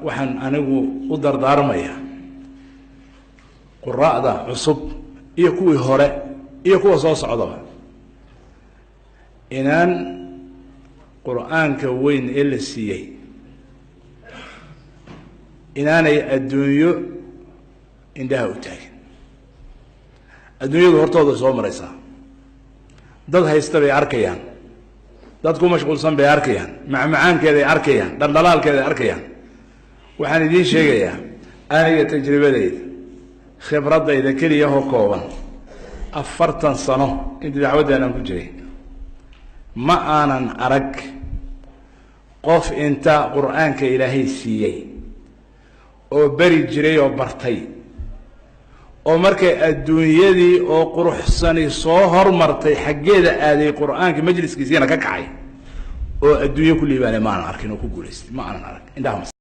waxaan anigu u dardaarmayaa quraa'da cusub iyo kuwii hore iyo kuwa soo socdaba inaan qur'aanka weyn ee la siiyey inaanay adduunyo indhaha u taagin. adduunyadu hortooda soo maraysaa, dad haysta bay arkayaan, dad ku mashquulsan bay arkayaan, macmacaankeeday arkayaan, dhaldhalaalkeeday arkayaan. waxaan idiin sheegayaa aniga tajribadayda khibradayda keliya oo kooban 40 sano intii dacwadeenan ku jiray ma aanan arag qof inta qur'aanka ilaahay siiyey oo bari jiray oo bartay oo markay adduunyadii oo quruxsani soo hormartay xaggeeda aaday qur'aanka majliskiisina ka kacay oo adduunyo ku liibaanay ma aanan arkin oo ku guuleystay ma aanan arag indhaha